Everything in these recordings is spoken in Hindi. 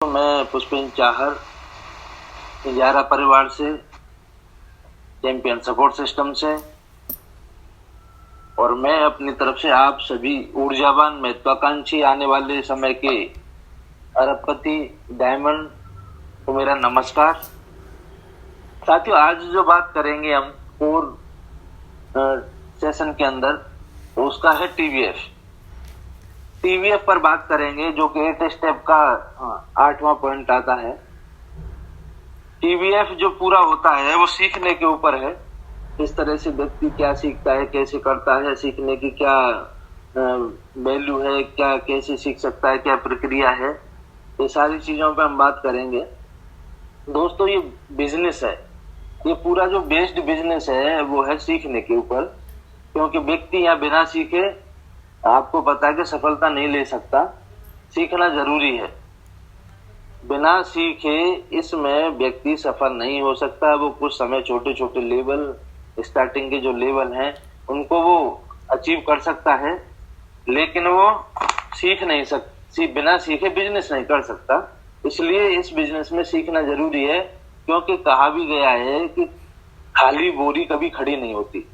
तो मैं पुष्पेंद्र चाहर इजारा परिवार से, चैंपियन सपोर्ट सिस्टम से, और मैं अपनी तरफ से आप सभी ऊर्जावान महत्वाकांक्षी आने वाले समय के अरबपति डायमंड को मेरा नमस्कार। साथियों, आज जो बात करेंगे हम कोर सेशन के अंदर, तो उसका है टीवीएफ पर बात करेंगे, जो कि 8 स्टेप का 8वां पॉइंट आता है। टीवीएफ जो पूरा होता है वो सीखने के ऊपर है। इस तरह से व्यक्ति क्या सीखता है, कैसे करता है, सीखने की क्या वैल्यू है, क्या कैसे सीख सकता है, क्या प्रक्रिया है, ये सारी चीजों पे हम बात करेंगे। दोस्तों, ये बिजनेस है, ये पूरा जो बेस्ड बिजनेस है वो है सीखने के ऊपर, क्योंकि व्यक्ति यहाँ बिना सीखे, आपको पता है कि सफलता नहीं ले सकता। सीखना जरूरी है। बिना सीखे इसमें व्यक्ति सफल नहीं हो सकता। वो कुछ समय छोटे छोटे लेवल, स्टार्टिंग के जो लेवल हैं, उनको वो अचीव कर सकता है, लेकिन वो सीख नहीं बिना सीखे बिजनेस नहीं कर सकता। इसलिए इस बिजनेस में सीखना जरूरी है, क्योंकि कहा भी गया है कि खाली बोरी कभी खड़ी नहीं होती।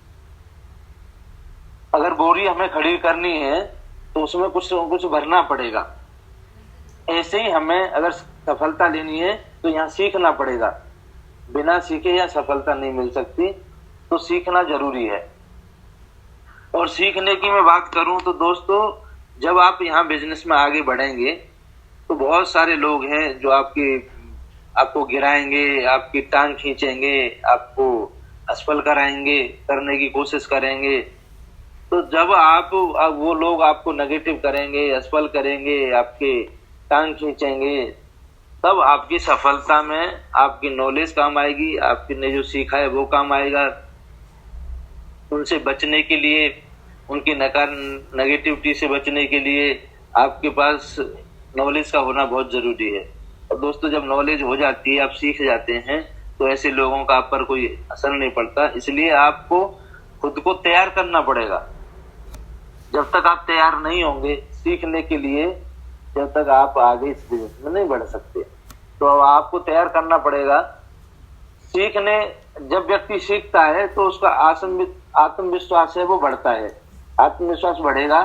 अगर बोरी हमें खड़ी करनी है तो उसमें कुछ भरना पड़ेगा। ऐसे ही हमें अगर सफलता लेनी है तो यहाँ सीखना पड़ेगा। बिना सीखे यहाँ सफलता नहीं मिल सकती, तो सीखना जरूरी है। और सीखने की मैं बात करूं तो दोस्तों, जब आप यहाँ बिजनेस में आगे बढ़ेंगे तो बहुत सारे लोग हैं जो आपको गिराएंगे, आपकी टांग खींचेंगे, आपको असफल कराएंगे, करने की कोशिश करेंगे। तो जब वो लोग आपको नेगेटिव करेंगे, असफल करेंगे, आपके टांग खींचेंगे, तब आपकी सफलता में आपकी नॉलेज काम आएगी, आपने जो सीखा है वो काम आएगा। उनसे बचने के लिए, उनकी नेगेटिविटी से बचने के लिए आपके पास नॉलेज का होना बहुत जरूरी है। और दोस्तों, जब नॉलेज हो जाती है, आप सीख जाते हैं, तो ऐसे लोगों का आप पर कोई असर नहीं पड़ता। इसलिए आपको खुद को तैयार करना पड़ेगा। जब तक आप तैयार नहीं होंगे सीखने के लिए, जब तक आप आगे इस बिजनेस में नहीं बढ़ सकते। तो अब आपको तैयार करना पड़ेगा। जब व्यक्ति सीखता है तो उसका आत्मविश्वास है वो बढ़ता है। आत्मविश्वास बढ़ेगा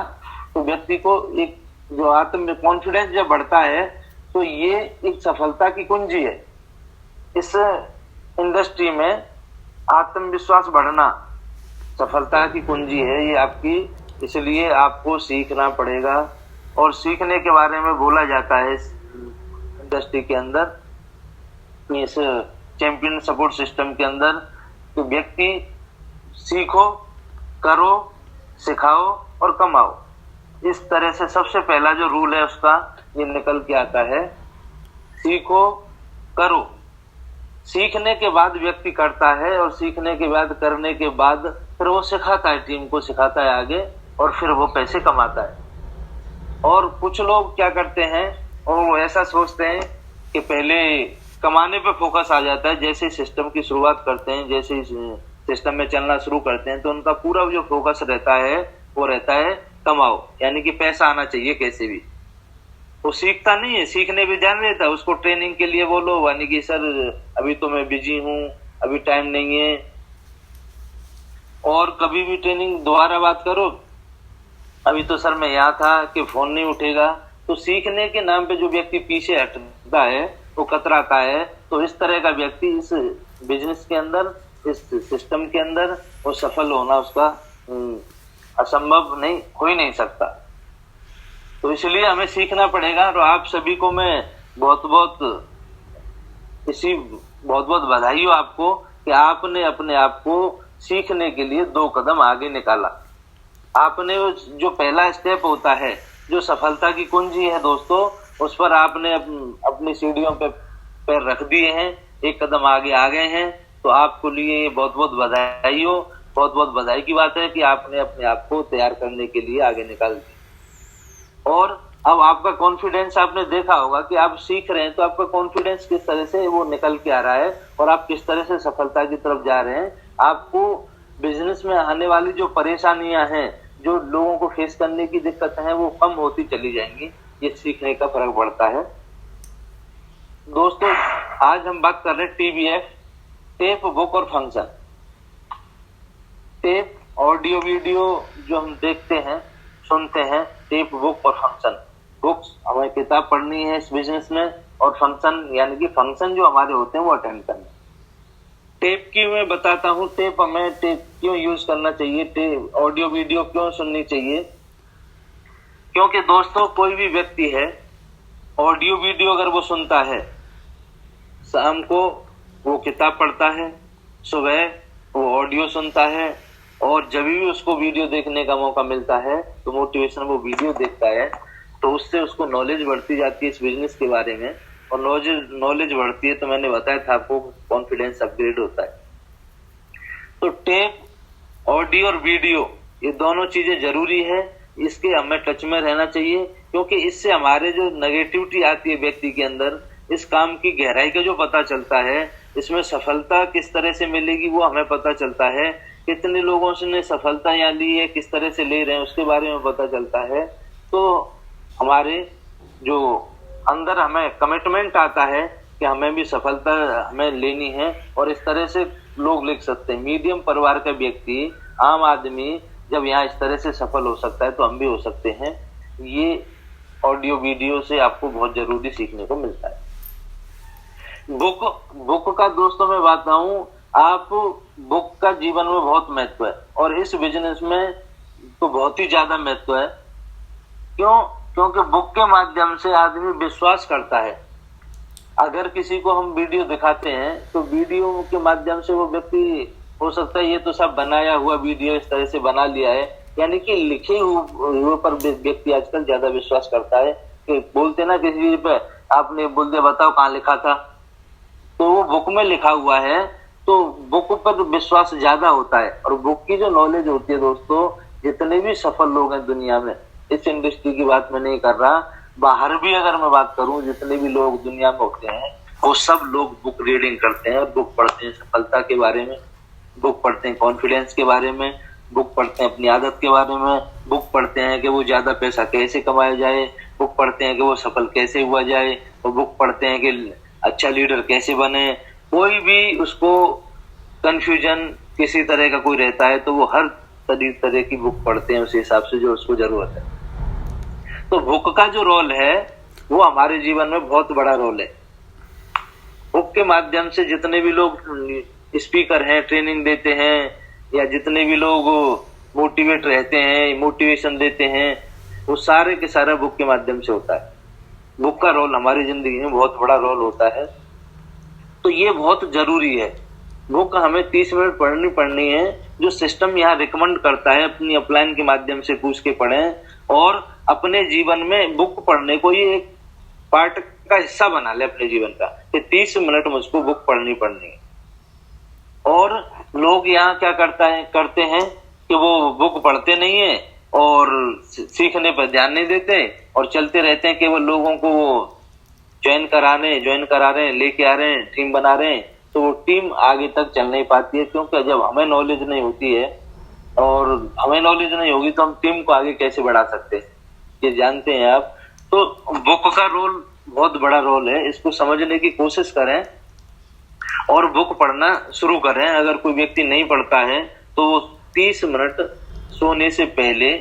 तो व्यक्ति को एक जो कॉन्फिडेंस जब बढ़ता है, तो ये एक सफलता की कुंजी है। इस इंडस्ट्री में आत्मविश्वास बढ़ना सफलता की कुंजी है ये आपकी। इसलिए आपको सीखना पड़ेगा। और सीखने के बारे में बोला जाता है इस इंडस्ट्री के अंदर, इस चैंपियन सपोर्ट सिस्टम के अंदर, तो व्यक्ति सीखो, करो, सिखाओ और कमाओ। इस तरह से सबसे पहला जो रूल है उसका ये निकल के आता है, सीखो, करो। सीखने के बाद व्यक्ति करता है, और सीखने के बाद, करने के बाद फिर वो सिखाता है, टीम को सिखाता है आगे, और फिर वो पैसे कमाता है। और कुछ लोग क्या करते हैं, और वो ऐसा सोचते हैं कि पहले कमाने पे फोकस आ जाता है। जैसे सिस्टम की शुरुआत करते हैं, जैसे सिस्टम में चलना शुरू करते हैं, तो उनका पूरा जो फोकस रहता है वो रहता है कमाओ, यानी कि पैसा आना चाहिए कैसे भी। वो सीखता नहीं है, सीखने पे ध्यान देता है। उसको ट्रेनिंग के लिए बोलो, यानी कि सर अभी तो मैं बिजी हूँ, अभी टाइम नहीं है। और कभी भी ट्रेनिंग दोबारा बात करो, अभी तो सर मैं यहाँ था, कि फोन नहीं उठेगा। तो सीखने के नाम पे जो व्यक्ति पीछे हटता है वो कतराता है। तो इस तरह का व्यक्ति इस बिजनेस के अंदर, इस सिस्टम के अंदर वो सफल होना उसका असंभव नहीं, हो ही नहीं सकता। तो इसलिए हमें सीखना पड़ेगा। और आप सभी को मैं बहुत बहुत बधाई हो आपको कि आपने अपने आप को सीखने के लिए 2 कदम आगे निकाला। आपने जो पहला स्टेप होता है, जो सफलता की कुंजी है दोस्तों, उस पर आपने अपनी सीढ़ियों पे पैर रख दिए हैं, 1 कदम आगे आ गए हैं। तो आपको लिए बहुत बहुत बधाई हो। बहुत बहुत बधाई की बात है कि आपने अपने आप को तैयार करने के लिए आगे निकाल दिया। और अब आपका कॉन्फिडेंस, आपने देखा होगा कि आप सीख रहे हैं, तो आपका कॉन्फिडेंस किस तरह से वो निकल के आ रहा है, और आप किस तरह से सफलता की तरफ जा रहे हैं। आपको बिजनेस में आने वाली जो परेशानियां हैं, जो लोगों को फेस करने की दिक्कतें हैं, वो कम होती चली जाएंगी। ये सीखने का फर्क पड़ता है। दोस्तों आज हम बात कर रहे हैं TBF, टेप, बुक और फंक्शन। टेप ऑडियो वीडियो जो हम देखते हैं, सुनते हैं, टेप, बुक और फंक्शन। बुक्स हमें किताब पढ़नी है इस बिजनेस में, और फंक्शन यानी कि फंक्शन जो हमारे होते हैं वो अटेंड करना। टेप की मैं बताता हूँ, टेप क्यों यूज करना चाहिए, टेप ऑडियो वीडियो क्यों सुननी चाहिए। क्योंकि दोस्तों कोई भी व्यक्ति है, ऑडियो वीडियो अगर वो सुनता है, शाम को वो किताब पढ़ता है, सुबह वो ऑडियो सुनता है, और जब भी उसको वीडियो देखने का मौका मिलता है तो मोटिवेशन वो वीडियो देखता है, तो उससे उसको नॉलेज बढ़ती जाती है इस बिजनेस के बारे में, और नॉलेज बढ़ती है तो मैंने बताया था आपको, कॉन्फिडेंस अपग्रेड होता है। तो टेप, ऑडियो और वीडियो ये दोनों चीजें जरूरी है, इसके हमें टच में रहना चाहिए, क्योंकि इससे हमारे जो नेगेटिविटी आती है व्यक्ति के अंदर, इस काम की गहराई का जो पता चलता है, इसमें सफलता किस तरह से मिलेगी वो हमें पता चलता है, कितने लोगों ने सफलता यहाँ ली है, किस तरह से ले रहे हैं उसके बारे में पता चलता है। तो हमारे जो अंदर हमें कमिटमेंट आता है कि हमें भी सफलता हमें लेनी है, और इस तरह से लोग लिख सकते हैं। मीडियम परिवार का व्यक्ति, आम आदमी जब यहाँ इस तरह से सफल हो सकता है तो हम भी हो सकते हैं। ये ऑडियो वीडियो से आपको बहुत जरूरी सीखने को मिलता है। बुक का दोस्तों मैं बताऊं, आप बुक का जीवन में बहुत महत्व है, और इस बिजनेस में तो बहुत ही ज्यादा महत्व है। क्योंकि बुक के माध्यम से आदमी विश्वास करता है। अगर किसी को हम वीडियो दिखाते हैं तो वीडियो के माध्यम से वो व्यक्ति, हो सकता है ये तो सब बनाया हुआ वीडियो इस तरह से बना लिया है, यानी कि लिखे हुए पर व्यक्ति आजकल ज्यादा विश्वास करता है। कि बोलते ना किसी चीज पे, आपने बोल दिया बताओ कहाँ लिखा था, तो वो बुक में लिखा हुआ है, तो बुक पर विश्वास ज्यादा होता है। और बुक की जो नॉलेज होती है दोस्तों, जितने भी सफल लोग हैं दुनिया में, इस इंडस्ट्री की बात मैं नहीं कर रहा, बाहर भी अगर मैं बात करूं, जितने भी लोग दुनिया में होते हैं वो सब लोग बुक रीडिंग करते हैं, बुक पढ़ते हैं सफलता के बारे में, बुक पढ़ते हैं कॉन्फिडेंस के बारे में, बुक पढ़ते हैं अपनी आदत के बारे में, बुक पढ़ते हैं कि वो ज्यादा पैसा कैसे कमाया जाए, बुक पढ़ते हैं कि वो सफल कैसे हुआ जाए, और बुक पढ़ते हैं कि अच्छा लीडर कैसे बने। कोई भी उसको कंफ्यूजन किसी तरह का कोई रहता है तो वो हर तरह की बुक पढ़ते हैं उस हिसाब से जो उसको जरूरत है। तो बुक का जो रोल है वो हमारे जीवन में बहुत बड़ा रोल है। बुक के माध्यम से जितने भी लोग स्पीकर हैं, ट्रेनिंग देते हैं, या जितने भी लोग मोटिवेट रहते हैं, मोटिवेशन देते हैं, वो सारे के सारा बुक के माध्यम से होता है। बुक का रोल हमारी जिंदगी में बहुत बड़ा रोल होता है, तो ये बहुत जरूरी है। बुक हमें 30 मिनट पढ़नी है, जो सिस्टम यहाँ रिकमेंड करता है, अपनी अपलाइन के माध्यम से पूछ के पढ़ें, और अपने जीवन में बुक पढ़ने को ये एक पार्ट का हिस्सा बना ले अपने जीवन का, कि 30 मिनट मुझको बुक पढ़नी है। और लोग यहाँ क्या करते हैं कि वो बुक पढ़ते नहीं है और सीखने पर ध्यान नहीं देते, और चलते रहते हैं केवल लोगों को ज्वाइन करा रहे हैं, लेके आ रहे हैं, टीम बना रहे हैं, तो वो टीम आगे तक चल नहीं पाती है। क्योंकि जब हमें नॉलेज नहीं होती है, और हमें नॉलेज नहीं होगी तो हम टीम को आगे कैसे बढ़ा सकते हैं, ये जानते हैं आप। तो बुक का रोल बहुत बड़ा रोल है, इसको समझने की कोशिश करें और बुक पढ़ना शुरू करें। अगर कोई व्यक्ति नहीं पढ़ता है तो वो 30 मिनट सोने से पहले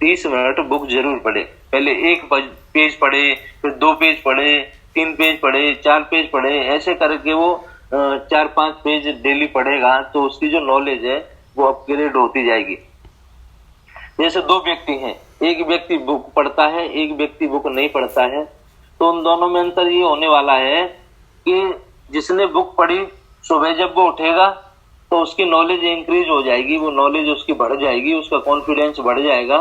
30 मिनट बुक जरूर पढ़े। पहले 1 पेज पढ़े, फिर 2 पेज पढ़े, 3 पेज पढ़े, 4 पेज पढ़े, ऐसे करके वो 4-5 पेज डेली पढ़ेगा तो उसकी जो नॉलेज है वो अपग्रेड होती जाएगी। जैसे 2 व्यक्ति हैं, एक व्यक्ति बुक पढ़ता है, एक व्यक्ति बुक नहीं पढ़ता है, तो उन दोनों में अंतर ये होने वाला है कि जिसने बुक पढ़ी, सुबह जब वो उठेगा तो उसकी नॉलेज इंक्रीज हो जाएगी, वो नॉलेज उसकी बढ़ जाएगी, उसका कॉन्फिडेंस बढ़ जाएगा,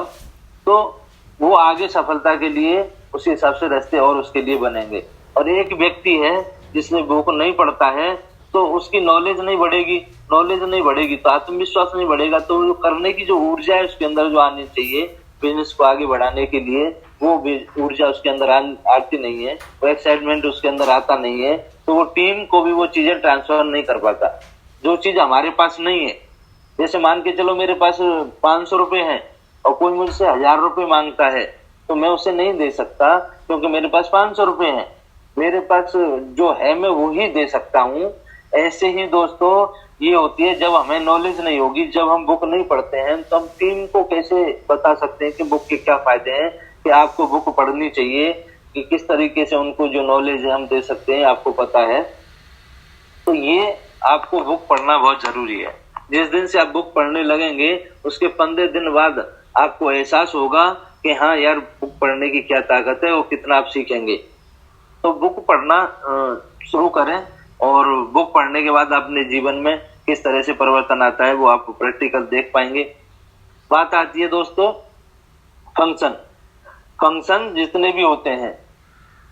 तो वो आगे सफलता के लिए उसी हिसाब से रास्ते और उसके लिए बनेंगे। और एक व्यक्ति है जिसने बुक नहीं पढ़ता है, तो उसकी नॉलेज नहीं बढ़ेगी तो आत्मविश्वास नहीं बढ़ेगा, तो करने की जो ऊर्जा है उसके अंदर जो आनी चाहिए बिजनेस को आगे बढ़ाने के लिए, वो ऊर्जा उसके अंदर आती नहीं है, वो एक्साइटमेंट उसके अंदर आता नहीं है, तो वो टीम को भी वो चीजें ट्रांसफर नहीं कर पाता जो चीज हमारे पास नहीं है। जैसे मान के चलो मेरे पास 500 रुपए हैं और कोई मुझसे 1000 रुपए मांगता है, तो मैं उसे नहीं दे सकता क्योंकि मेरे पास 500 रुपए हैं। मेरे पास जो है मैं वो ही दे सकता हूँ। ऐसे ही दोस्तों ये होती है जब हमें नॉलेज नहीं होगी, जब हम बुक नहीं पढ़ते हैं तो हम टीम को कैसे बता सकते हैं कि बुक के क्या फायदे हैं, कि आपको बुक पढ़नी चाहिए, कि किस तरीके से उनको जो नॉलेज है हम दे सकते हैं, आपको पता है। तो ये आपको बुक पढ़ना बहुत जरूरी है। जिस दिन से आप बुक पढ़ने लगेंगे उसके 15 दिन बाद आपको एहसास होगा कि हाँ यार बुक पढ़ने की क्या ताकत है, वो कितना आप सीखेंगे। तो बुक पढ़ना शुरू करें, और बुक पढ़ने के बाद अपने जीवन में किस तरह से परिवर्तन आता है वो आप प्रैक्टिकल देख पाएंगे। बात आती है दोस्तों फंक्शन। फंक्शन जितने भी होते हैं,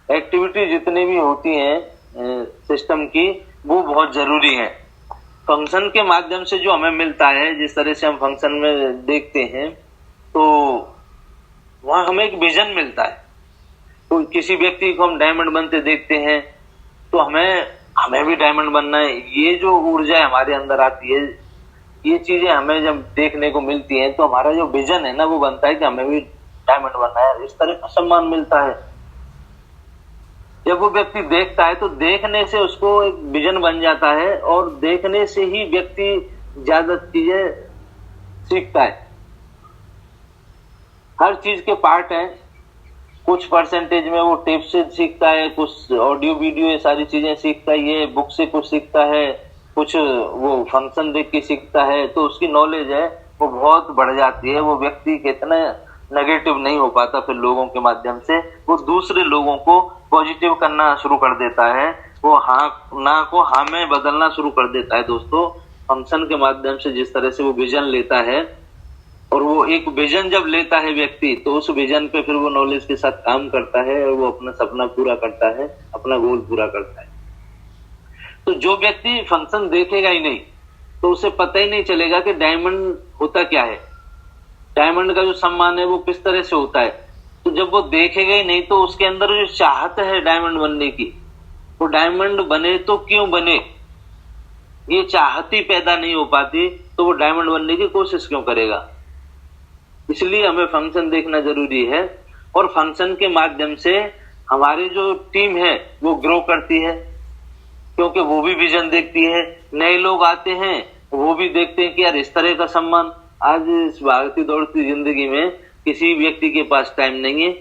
एक्टिविटी जितनी भी होती हैं सिस्टम की, वो बहुत जरूरी है। फंक्शन के माध्यम से जो हमें मिलता है, जिस तरह से हम फंक्शन में देखते हैं, तो वहां हमें एक विजन मिलता है। तो किसी व्यक्ति को हम डायमंड बनते देखते हैं तो हमें भी डायमंड बनना है, ये जो ऊर्जा हमारे अंदर आती है, ये चीजें हमें जब देखने को मिलती हैं तो हमारा जो विजन है ना वो बनता है कि हमें भी डायमंड बनना है। इस तरह का सम्मान मिलता है। जब वो व्यक्ति देखता है तो देखने से उसको एक विजन बन जाता है, और देखने से ही व्यक्ति ज्यादा चीजें सीखता है। हर चीज के पार्ट है, कुछ परसेंटेज में वो टिप्स से सीखता है, कुछ ऑडियो वीडियो ये सारी चीजें सीखता है, ये बुक से कुछ सीखता है, कुछ वो फंक्शन देख के सीखता है। तो उसकी नॉलेज है वो बहुत बढ़ जाती है। वो व्यक्ति कितना नेगेटिव नहीं हो पाता, फिर लोगों के माध्यम से वो दूसरे लोगों को पॉजिटिव करना शुरू कर देता है। वो हाँ ना को हाँ में बदलना शुरू कर देता है। दोस्तों फंक्शन के माध्यम से जिस तरह से वो विजन लेता है, और वो एक विजन जब लेता है व्यक्ति, तो उस विजन पे फिर वो नॉलेज के साथ काम करता है, और वो अपना सपना पूरा करता है, अपना गोल पूरा करता है। तो जो व्यक्ति फंक्शन देखेगा ही नहीं तो उसे पता ही नहीं चलेगा कि डायमंड होता क्या है, डायमंड का जो सम्मान है वो किस तरह से होता है। तो जब वो देखेगा ही नहीं तो उसके अंदर जो चाहत है डायमंड बनने की, वो डायमंड बने तो क्यों बने, ये चाहत ही पैदा नहीं हो पाती, तो वो डायमंड बनने की कोशिश क्यों करेगा। इसलिए हमें फंक्शन देखना जरूरी है, और फंक्शन के माध्यम से हमारी जो टीम है वो ग्रो करती है, क्योंकि वो भी विजन देखती है। नए लोग आते हैं वो भी देखते हैं कि यार इस तरह का सम्मान। आज इस भागती दौड़ती जिंदगी में किसी व्यक्ति के पास टाइम नहीं है,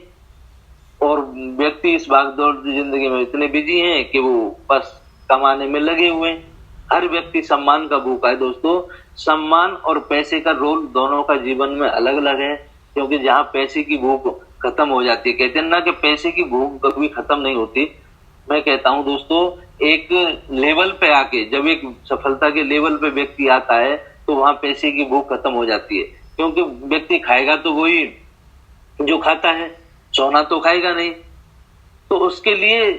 और व्यक्ति इस भाग दौड़ती जिंदगी में इतने बिजी हैं कि वो बस कमाने में लगे हुए हैं। हर व्यक्ति सम्मान का भूखा है। दोस्तों सम्मान और पैसे का रोल दोनों का जीवन में अलग अलग है, क्योंकि जहाँ पैसे की भूख खत्म हो जाती है, कहते हैं ना कि पैसे की भूख कभी खत्म नहीं होती। मैं कहता हूँ दोस्तों एक लेवल पे आके, जब एक सफलता के लेवल पे व्यक्ति आता है तो वहां पैसे की भूख खत्म हो जाती है, क्योंकि व्यक्ति खाएगा तो वही जो खाता है, सोना तो खाएगा नहीं। तो उसके लिए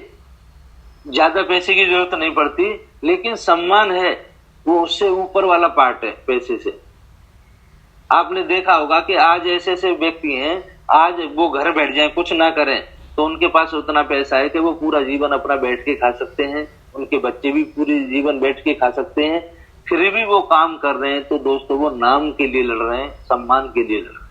ज्यादा पैसे की जरूरत नहीं पड़ती, लेकिन सम्मान है वो उससे ऊपर वाला पार्ट है पैसे से। आपने देखा होगा कि आज ऐसे ऐसे व्यक्ति हैं, आज वो घर बैठ जाएं कुछ ना करें तो उनके पास उतना पैसा है कि वो पूरा जीवन अपना बैठ के खा सकते हैं, उनके बच्चे भी पूरे जीवन बैठ के खा सकते हैं, फिर भी वो काम कर रहे हैं। तो दोस्तों वो नाम के लिए लड़ रहे हैं, सम्मान के लिए लड़ रहे हैं।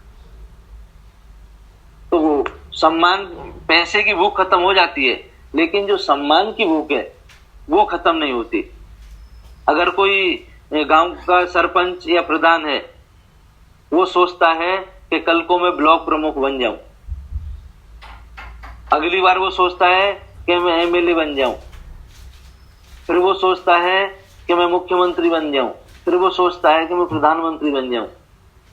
तो वो सम्मान, पैसे की भूख खत्म हो जाती है, लेकिन जो सम्मान की भूख है वो खत्म नहीं होती। अगर कोई गांव का सरपंच या प्रधान है, वो सोचता है कि कल को मैं ब्लॉक प्रमुख बन जाऊं, अगली बार वो सोचता है कि मैं एमएलए बन जाऊं, फिर वो सोचता है कि मैं मुख्यमंत्री बन जाऊं, फिर वो सोचता है कि मैं प्रधानमंत्री बन जाऊं।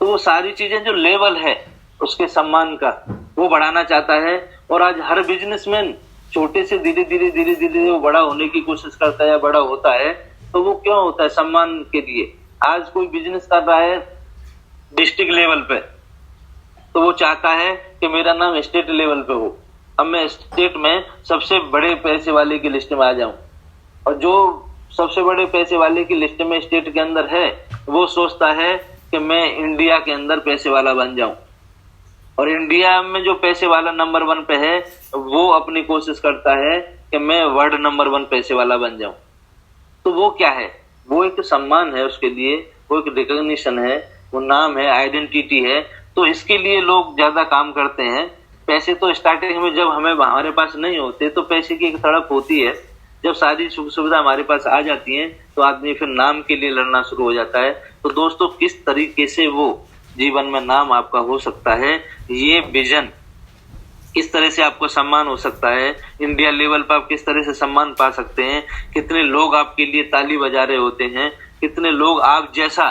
तो वो सारी चीजें जो लेवल है उसके सम्मान का वो बढ़ाना चाहता है। और आज हर बिजनेसमैन छोटे से धीरे धीरे धीरे धीरे वो बड़ा होने की कोशिश करता है या बड़ा होता है। तो वो क्यों होता है? सम्मान के लिए। आज कोई बिजनेस कर रहा है डिस्ट्रिक्ट लेवल पे, तो वो चाहता है कि मेरा नाम स्टेट लेवल पे हो, अब मैं स्टेट में सबसे बड़े पैसे वाले की लिस्ट में आ जाऊं। और जो सबसे बड़े पैसे वाले की लिस्ट में स्टेट के अंदर है, वो सोचता है कि मैं इंडिया के अंदर पैसे वाला बन जाऊं। और इंडिया में जो पैसे वाला नंबर 1 पे है, वो अपनी कोशिश करता है कि मैं वर्ल्ड नंबर 1 पैसे वाला बन जाऊं। तो वो क्या है? वो एक सम्मान है उसके लिए, वो एक रिकॉग्निशन है, वो नाम है, आइडेंटिटी है। तो इसके लिए लोग ज्यादा काम करते हैं। पैसे तो स्टार्टिंग में जब हमारे पास नहीं होते तो पैसे की एक तड़प होती है। जब सारी सुख सुविधा हमारे पास आ जाती है तो आदमी फिर नाम के लिए लड़ना शुरू हो जाता है। तो दोस्तों, किस तरीके से वो जीवन में नाम आपका हो सकता है, ये विजन, किस तरह से आपको सम्मान हो सकता है, इंडिया लेवल पर आप किस तरह से सम्मान पा सकते हैं, कितने लोग आपके लिए ताली बजा रहे होते हैं, कितने लोग आप जैसा,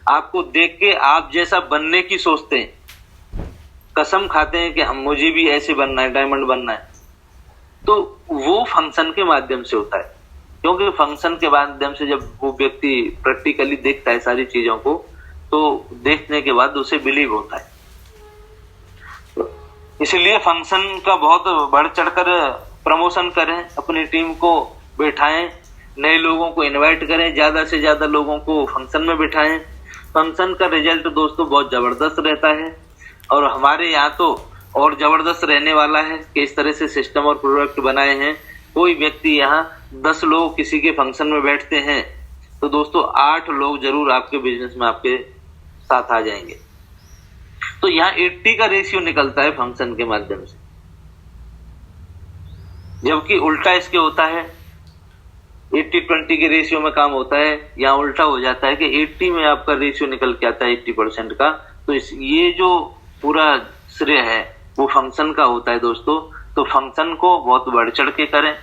आपको देख के आप जैसा बनने की सोचते हैं, कसम खाते हैं कि हम, मुझे भी ऐसे बनना है, डायमंड बनना है। तो वो फंक्शन के माध्यम से होता है, क्योंकि फंक्शन के माध्यम से जब वो व्यक्ति प्रैक्टिकली देखता है सारी चीजों को, तो देखने के बाद उसे बिलीव होता है। इसलिए फंक्शन का बहुत बढ़ चढ़कर प्रमोशन करें, अपनी टीम को बैठाएं, नए लोगों को इनवाइट करें, ज्यादा से ज्यादा लोगों को फंक्शन में बिठाएं। फंक्शन का रिजल्ट दोस्तों बहुत जबरदस्त रहता है, और हमारे यहाँ तो और जबरदस्त रहने वाला है कि इस तरह से सिस्टम और प्रोडक्ट बनाए हैं। कोई व्यक्ति यहाँ 10 लोग किसी के फंक्शन में बैठते हैं तो दोस्तों 8 लोग जरूर आपके बिजनेस में आपके साथ आ जाएंगे। तो यहाँ 80 का रेशियो निकलता है फंक्शन के माध्यम से, जबकि उल्टा इसके होता है, 80-20 के रेशियो में काम होता है। यहाँ उल्टा हो जाता है कि 80 में आपका रेशियो निकल के आता है 80% का। तो ये जो पूरा श्रेय है वो फंक्शन का होता है दोस्तों। तो फंक्शन को बहुत बढ़ चढ़ के करें,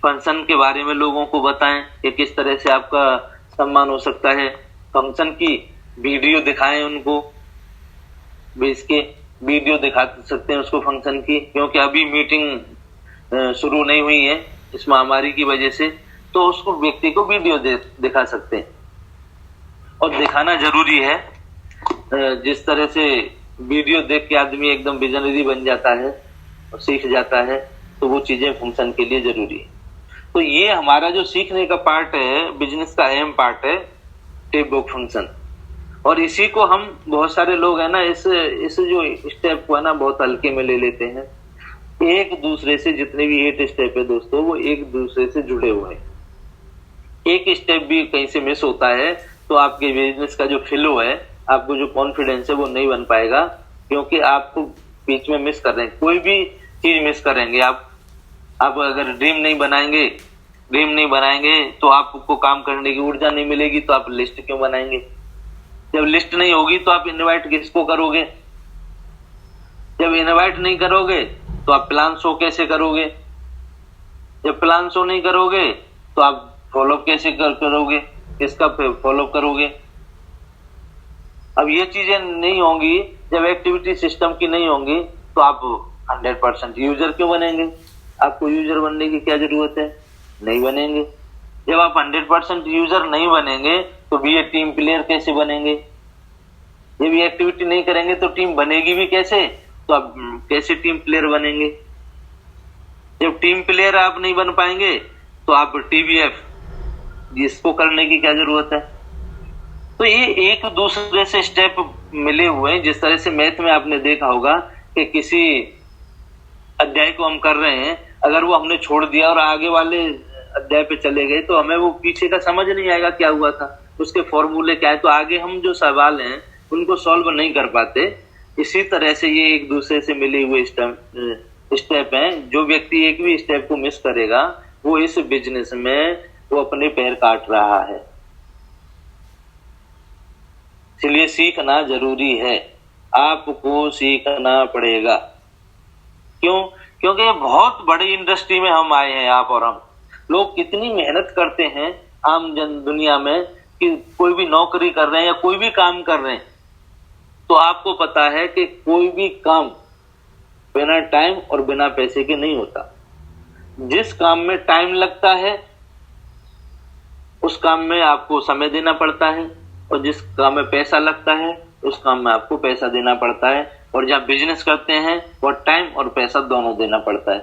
फंक्शन के बारे में लोगों को बताएं कि किस तरह से आपका सम्मान हो सकता है। फंक्शन की वीडियो दिखाएं उनको, इसके वीडियो दिखा सकते हैं उसको फंक्शन की, क्योंकि अभी मीटिंग शुरू नहीं हुई है इस महामारी की वजह से, तो उसको व्यक्ति को वीडियो दिखा सकते हैं, और दिखाना जरूरी है। जिस तरह से वीडियो देख के आदमी एकदम विजनरी बन जाता है और सीख जाता है, तो वो चीजें फंक्शन के लिए जरूरी है। तो ये हमारा जो सीखने का पार्ट है, बिजनेस का अहम पार्ट है, टेप बुक फंक्शन। और इसी को हम, बहुत सारे लोग है ना, इस जो स्टेप को है ना बहुत हल्के में ले लेते हैं। एक दूसरे से जितने भी 8 स्टेप है दोस्तों, वो एक दूसरे से जुड़े हुए हैं। एक स्टेप भी कहीं से मिस होता है तो आपके बिजनेस का जो फ्लो है, आपको जो कॉन्फिडेंस है वो नहीं बन पाएगा, क्योंकि आपको बीच में मिस कर रहे हैं, कोई भी चीज मिस करेंगे आप अगर ड्रीम नहीं बनाएंगे तो आपको काम करने की ऊर्जा नहीं मिलेगी, तो आप लिस्ट क्यों बनाएंगे? जब लिस्ट नहीं होगी तो आप इनवाइट किसको करोगे? जब इनवाइट नहीं करोगे तो आप प्लान शो कैसे करोगे? जब प्लान शो नहीं करोगे तो आप फॉलोअप कैसे करोगे? किसका फॉलोअप करोगे? अब ये चीजें नहीं होंगी, जब एक्टिविटी सिस्टम की नहीं होंगी, तो आप 100% यूजर क्यों बनेंगे? आपको यूजर बनने की क्या जरूरत है? नहीं बनेंगे। जब आप 100% यूजर नहीं बनेंगे तो भी ये टीम प्लेयर कैसे बनेंगे? जब ये एक्टिविटी नहीं करेंगे तो टीम बनेगी भी कैसे? तो आप कैसे टीम प्लेयर बनेंगे? जब टीम प्लेयर आप नहीं बन पाएंगे तो आप TBF, इसको करने की क्या जरूरत है? तो ये एक दूसरे से स्टेप मिले हुए हैं। जिस तरह से मैथ में आपने देखा होगा कि किसी अध्याय को हम कर रहे हैं, अगर वो हमने छोड़ दिया और आगे वाले अध्याय पे चले गए तो हमें वो पीछे का समझ नहीं आएगा क्या हुआ था, उसके फॉर्मूले क्या है, तो आगे हम जो सवाल हैं उनको सॉल्व नहीं कर पाते। इसी तरह से ये एक दूसरे से मिले हुए स्टेप हैं। जो व्यक्ति एक भी स्टेप को मिस करेगा वो इस बिजनेस में वो अपने पैर काट रहा है। इसलिए सीखना जरूरी है, आपको सीखना पड़ेगा। क्यों? क्योंकि ये बहुत बड़ी इंडस्ट्री में हम आए हैं, आप और हम लोग कितनी मेहनत करते हैं आम जन दुनिया में, कि कोई भी नौकरी कर रहे हैं या कोई भी काम कर रहे हैं, तो आपको पता है कि कोई भी काम बिना टाइम और बिना पैसे के नहीं होता। जिस काम में टाइम लगता है उस काम में आपको समय देना पड़ता है, और जिस काम में पैसा लगता है उस काम में आपको पैसा देना पड़ता है। और जहाँ बिजनेस करते हैं वो टाइम और पैसा दोनों देना पड़ता है।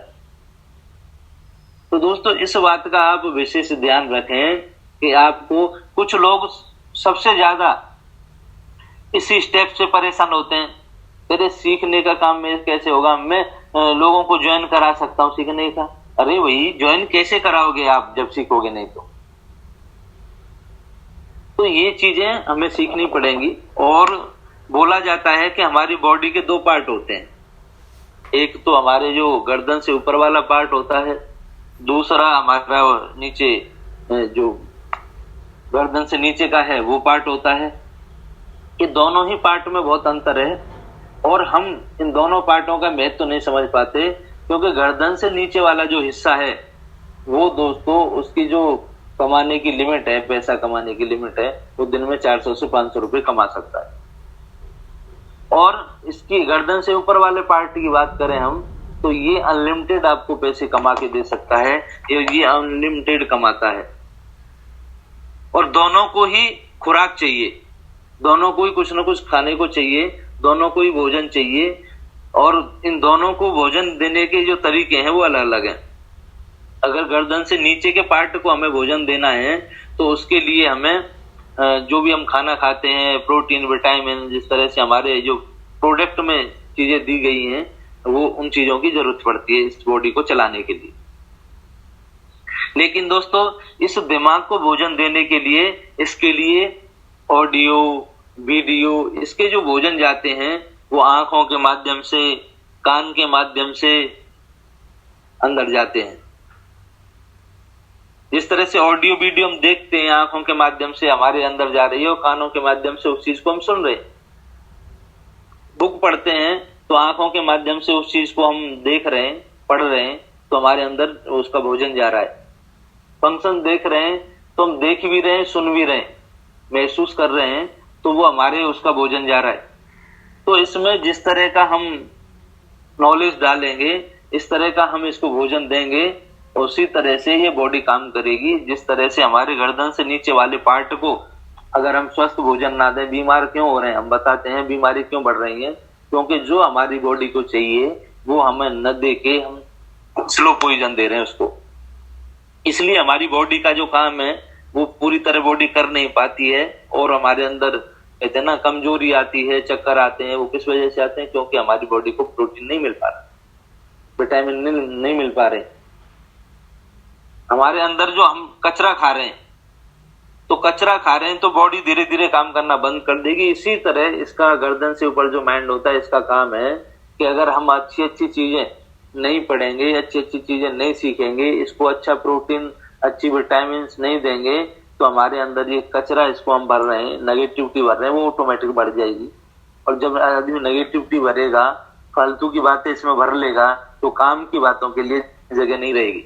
तो दोस्तों, इस बात का आप विशेष ध्यान रखें कि आपको, कुछ लोग सबसे ज्यादा इसी स्टेप से परेशान होते हैं, तेरे सीखने का काम में कैसे होगा, मैं लोगों को ज्वाइन करा सकता हूँ सीखने का। अरे भाई, ज्वाइन कैसे कराओगे आप जब सीखोगे नहीं तो ये चीजें हमें सीखनी पड़ेंगी। और बोला जाता है कि हमारी बॉडी के 2 पार्ट होते हैं, एक तो हमारे जो गर्दन से ऊपर वाला पार्ट होता है, दूसरा हमारा नीचे जो गर्दन से नीचे का है वो पार्ट होता है। ये दोनों ही पार्ट में बहुत अंतर है और हम इन दोनों पार्टों का महत्व तो नहीं समझ पाते, क्योंकि गर्दन से नीचे वाला जो हिस्सा है वो दोस्तों उसकी जो कमाने की लिमिट है, पैसा कमाने की लिमिट है, वो दिन में 400 से 500 रुपए कमा सकता है। और इसकी गर्दन से ऊपर वाले पार्ट की बात करें हम, तो ये अनलिमिटेड आपको पैसे कमा के दे सकता है, ये अनलिमिटेड कमाता है। और दोनों को ही खुराक चाहिए, दोनों को ही कुछ ना कुछ खाने को चाहिए, दोनों को ही भोजन चाहिए, और इन दोनों को भोजन देने के जो तरीके हैं वो अलग अलग हैं। अगर गर्दन से नीचे के पार्ट को हमें भोजन देना है तो उसके लिए हमें जो भी हम खाना खाते हैं, प्रोटीन, विटामिन, जिस तरह से हमारे जो प्रोडक्ट में चीजें दी गई हैं, वो उन चीजों की जरूरत पड़ती है इस बॉडी को चलाने के लिए। लेकिन दोस्तों इस दिमाग को भोजन देने के लिए, इसके लिए ऑडियो, वीडियो, इसके जो भोजन जाते हैं वो आंखों के माध्यम से, कान के माध्यम से अंदर जाते हैं। जिस तरह से ऑडियो वीडियो हम देखते हैं आंखों के माध्यम से हमारे अंदर जा रही है और कानों के माध्यम से उस चीज को हम सुन रहे हैं। बुक पढ़ते हैं तो आंखों के माध्यम से उस चीज को हम देख रहे हैं, पढ़ रहे हैं, तो हमारे अंदर उसका भोजन जा रहा है। फंक्शन देख रहे हैं तो हम देख भी रहे हैं, सुन भी रहे हैं, महसूस कर रहे हैं, तो वो हमारे उसका भोजन जा रहा है। तो इसमें जिस तरह का हम नॉलेज डालेंगे, इस तरह का हम इसको भोजन देंगे, उसी तरह से ये बॉडी काम करेगी। जिस तरह से हमारे गर्दन से नीचे वाले पार्ट को अगर हम स्वस्थ भोजन ना दें, बीमार क्यों हो रहे हैं, हम बताते हैं बीमारी क्यों बढ़ रही है, क्योंकि जो हमारी बॉडी को चाहिए वो हमें न दे के हम स्लो पॉइजन दे रहे हैं उसको। इसलिए हमारी बॉडी का जो काम है वो पूरी तरह बॉडी कर नहीं पाती है और हमारे अंदर कहते हैं ना कमजोरी आती है, चक्कर आते हैं। वो किस वजह से आते हैं? क्योंकि हमारी बॉडी को प्रोटीन नहीं मिल पा रहा, विटामिन नहीं मिल पा रहे। हमारे अंदर जो हम कचरा खा रहे हैं, तो कचरा खा रहे हैं तो बॉडी धीरे धीरे काम करना बंद कर देगी। इसी तरह इसका गर्दन से ऊपर जो माइंड होता है, इसका काम है कि अगर हम अच्छी अच्छी चीजें नहीं पढ़ेंगे, अच्छी अच्छी चीजें नहीं सीखेंगे, इसको अच्छा प्रोटीन, अच्छी विटामिन नहीं देंगे, तो हमारे अंदर ये कचरा इसको हम भर रहे हैं, नेगेटिविटी भर रहे हैं, वो ऑटोमेटिक बढ़ जाएगी। और जब आदमी नेगेटिविटी भरेगा, फालतू की बातें इसमें भर लेगा, तो काम की बातों के लिए जगह नहीं रहेगी।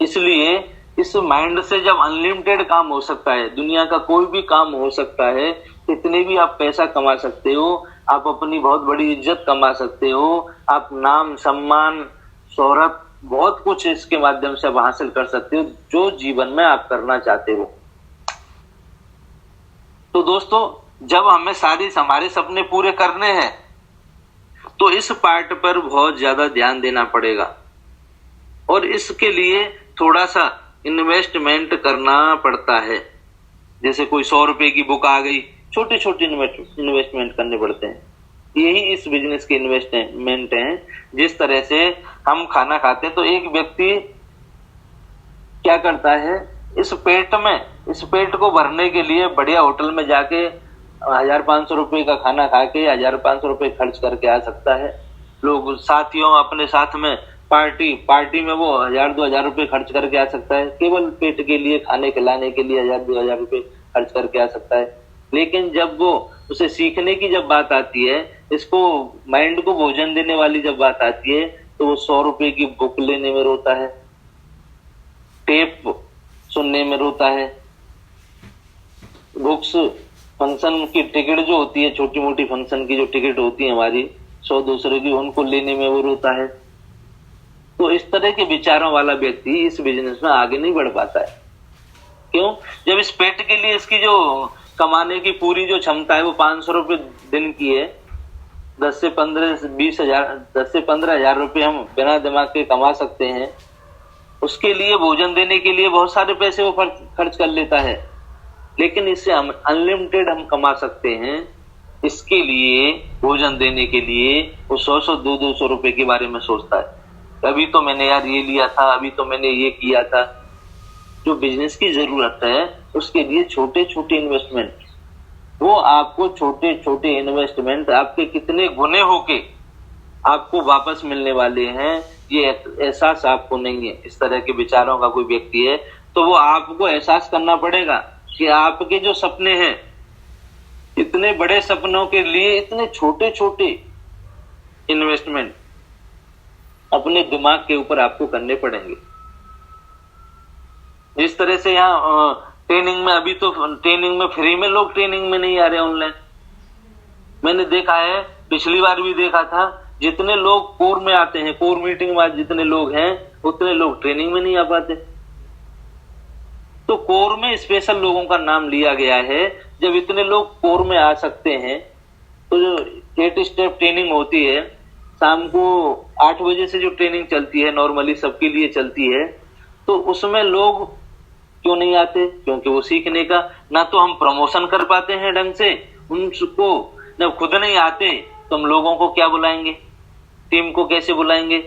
इसलिए इस माइंड से जब अनलिमिटेड काम हो सकता है, दुनिया का कोई भी काम हो सकता है, कितने भी आप पैसा कमा सकते हो, आप अपनी बहुत बड़ी इज्जत कमा सकते हो, आप नाम, सम्मान, शोहरत, बहुत कुछ इसके माध्यम से आप हासिल कर सकते हो जो जीवन में आप करना चाहते हो। तो दोस्तों जब हमें हमारे सपने पूरे करने हैं तो इस पार्ट पर बहुत ज्यादा ध्यान देना पड़ेगा और इसके लिए थोड़ा सा इन्वेस्टमेंट करना पड़ता है। जैसे कोई 100 रुपए की बुक आ गई, छोटे छोटे इन्वेस्टमेंट करने पड़ते हैं। यही इस बिजनेस के इन्वेस्टमेंट हैं। जिस तरह से हम खाना खाते हैं तो एक व्यक्ति क्या करता है, इस पेट को भरने के लिए बढ़िया होटल में जाके 1500 रुपए का खाना खा के 1500 रुपए खर्च करके आ सकता है। लोग साथियों अपने साथ में पार्टी में वो 1000-2000 रुपए खर्च करके आ सकता है, केवल पेट के लिए, खाने खिलाने के लिए 1000-2000 रुपए खर्च करके आ सकता है। लेकिन जब वो उसे सीखने की जब बात आती है, इसको माइंड को भोजन देने वाली जब बात आती है, तो वो 100 रुपए की बुक लेने में रोता है, टेप सुनने में रोता है, बुक्स, फंक्शन की टिकट जो होती है, छोटी मोटी फंक्शन की जो टिकट होती है हमारी 100-200 की, उनको लेने में वो रोता है। तो इस तरह के विचारों वाला व्यक्ति इस बिजनेस में आगे नहीं बढ़ पाता है। क्यों? जब इस पेट के लिए इसकी जो कमाने की पूरी जो क्षमता है वो 500 रुपए दिन की है, 10 से 15 हजार रुपए हम बिना दिमाग के कमा सकते हैं। उसके लिए भोजन देने के लिए बहुत सारे पैसे वो खर्च कर लेता है, लेकिन इससे हम अनलिमिटेड हम कमा सकते हैं। इसके लिए भोजन देने के लिए वो 100-200 रुपए के बारे में सोचता है। अभी तो मैंने यार ये लिया था, अभी तो मैंने ये किया था। जो बिजनेस की जरूरत है उसके लिए छोटे छोटे इन्वेस्टमेंट, वो आपको छोटे छोटे इन्वेस्टमेंट आपके कितने गुने होके आपको वापस मिलने वाले हैं, ये एहसास आपको नहीं है। इस तरह के विचारों का कोई व्यक्ति है तो वो आपको एहसास करना पड़ेगा कि आपके जो सपने हैं, इतने बड़े सपनों के लिए इतने छोटे छोटे इन्वेस्टमेंट अपने दिमाग के ऊपर आपको करने पड़ेंगे। जिस तरह से यहाँ ट्रेनिंग में, अभी तो ट्रेनिंग में फ्री में लोग ट्रेनिंग में नहीं आ रहे ऑनलाइन। मैंने देखा है, पिछली बार भी देखा था, जितने लोग कोर में आते हैं, कोर मीटिंग में जितने लोग हैं उतने लोग ट्रेनिंग में नहीं आ पाते। तो कोर में स्पेशल लोगों का नाम लिया गया है। जब इतने लोग कोर में आ सकते हैं तो जो 8 स्टेप ट्रेनिंग होती है, शाम को 8 बजे से जो ट्रेनिंग चलती है, नॉर्मली सबके लिए चलती है, तो उसमें लोग क्यों नहीं आते? क्योंकि वो सीखने का ना तो हम प्रमोशन कर पाते हैं ढंग से उनको, जब खुद नहीं आते तो हम लोगों को क्या बुलाएंगे, टीम को कैसे बुलाएंगे?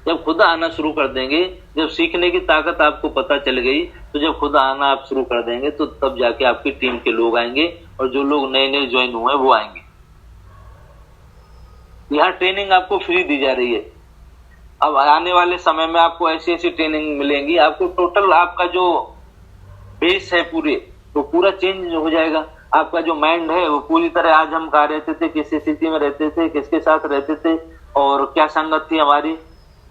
जब खुद आना शुरू कर देंगे, जब सीखने की ताकत आपको पता चल गई, तो जब खुद आना आप शुरू कर देंगे तो तब जाके आपकी टीम के लोग आएंगे और जो लोग नए नए ज्वाइन हुए वो आएंगे। यहाँ ट्रेनिंग आपको फ्री दी जा रही है। अब आने वाले समय में आपको ऐसी ऐसी ट्रेनिंग मिलेंगी, आपको टोटल आपका जो बेस है पूरे, वो पूरा चेंज हो जाएगा। आपका जो माइंड है वो पूरी तरह, आज हम कहाँ रहते थे, किस स्थिति में रहते थे, किसके साथ रहते थे और क्या संगत थी हमारी,